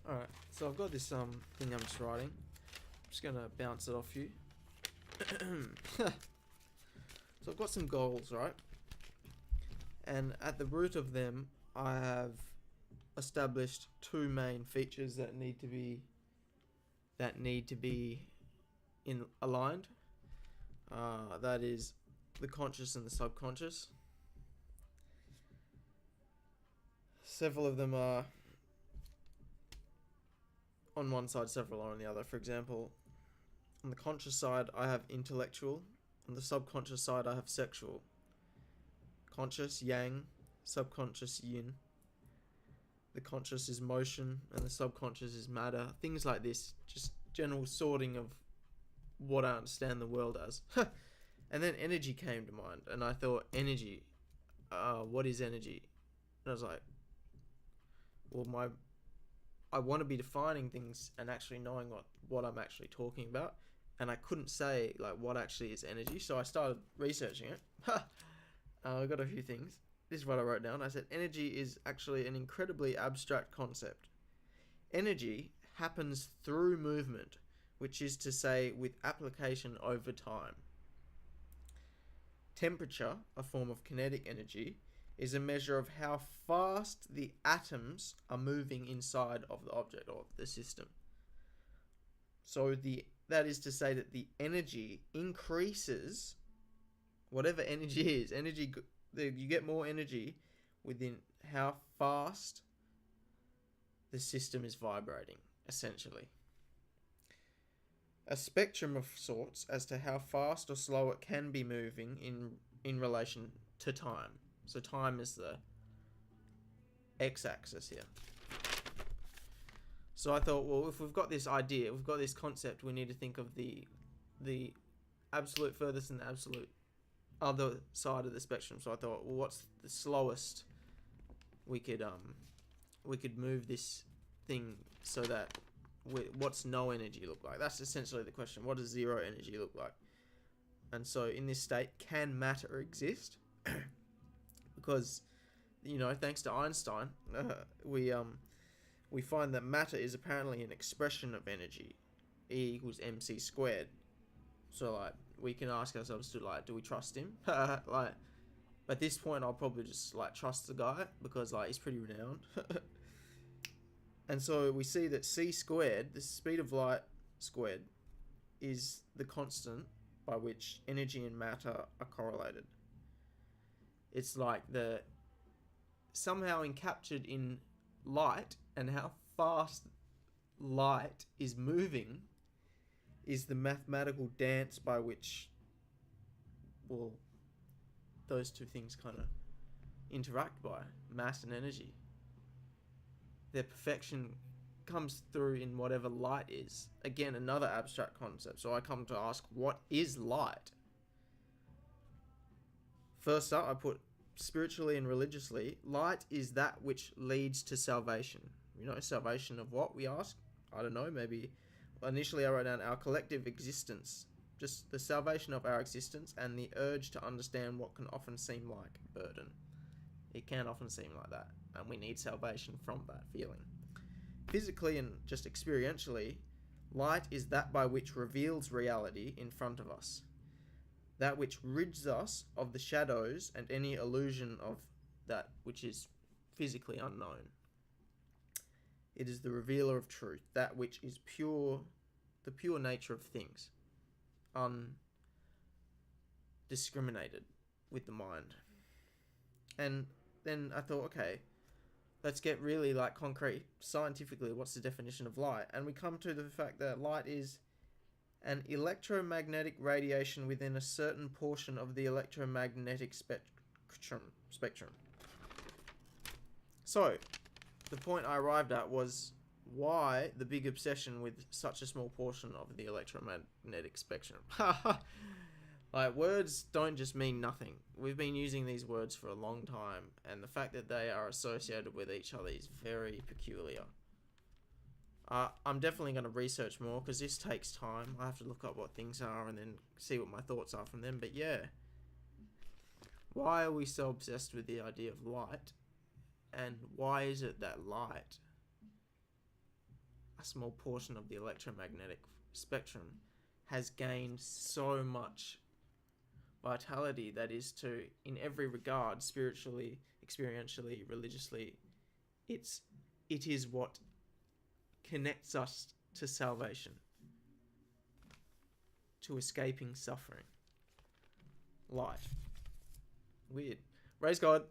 Alright, so I've got this thing I'm just writing. I'm just gonna bounce it off you. So I've got some goals, right? And at the root of them, I have established two main features that need to be in aligned. That is the conscious and the subconscious. Several of them are on one side, several are on the other. For example, on the conscious side, I have intellectual. On the subconscious side, I have sexual. Conscious, yang. Subconscious, yin. The conscious is motion, and the subconscious is matter. Things like this. Just general sorting of what I understand the world as. And then energy came to mind, and I thought, energy. What is energy? And I was like, well, I want to be defining things and actually knowing what I'm actually talking about. And I couldn't say like what actually is energy, so I started researching it. I got a few things. This is what I wrote down. I said energy is actually an incredibly abstract concept. Energy happens through movement, which is to say with application over time. Temperature, a form of kinetic energy, is a measure of how fast the atoms are moving inside of the object or the system. So that is to say that the energy increases, whatever energy is, you get more energy within how fast the system is vibrating, essentially. A spectrum of sorts as to how fast or slow it can be moving in relation to time. So time is the x-axis here. So I thought, well, if we've got this idea, we've got this concept, we need to think of the absolute furthest and the absolute other side of the spectrum. So I thought, well, what's the slowest we could move this thing so that what's no energy look like? That's essentially the question. What does zero energy look like? And so in this state, can matter exist? Because, thanks to Einstein, we find that matter is apparently an expression of energy. E equals mc squared. So, like, we can ask ourselves do we trust him? Like, at this point, I'll probably just, trust the guy because, he's pretty renowned. And so we see that c squared, the speed of light squared, is the constant by which energy and matter are correlated. It's like somehow encaptured in light, and how fast light is moving is the mathematical dance by which, well, those two things kind of interact by, mass and energy. Their perfection comes through in whatever light is. Again, another abstract concept. So I come to ask, what is light? First up, I put spiritually and religiously, light is that which leads to salvation. Salvation of what, we ask? I don't know, maybe initially I wrote down our collective existence. Just the salvation of our existence and the urge to understand what can often seem like a burden. It can often seem like that, and we need salvation from that feeling. Physically and just experientially, light is that by which reveals reality in front of us. That which rids us of the shadows and any illusion of that which is physically unknown. It is the revealer of truth, that which is pure, the pure nature of things, undiscriminated with the mind. And then I thought, okay, let's get really concrete. Scientifically, what's the definition of light? And we come to the fact that light is an electromagnetic radiation within a certain portion of the electromagnetic spectrum. So, the point I arrived at was, why the big obsession with such a small portion of the electromagnetic spectrum? Words don't just mean nothing. We've been using these words for a long time, and the fact that they are associated with each other is very peculiar. I'm definitely going to research more, because this takes time. I have to look up what things are and then see what my thoughts are from them. But yeah, why are we so obsessed with the idea of light? And why is it that light a small portion of the electromagnetic spectrum, has gained so much vitality that is to, in every regard, spiritually, experientially, religiously, it is what connects us to salvation, to escaping suffering, life. Weird. Praise God.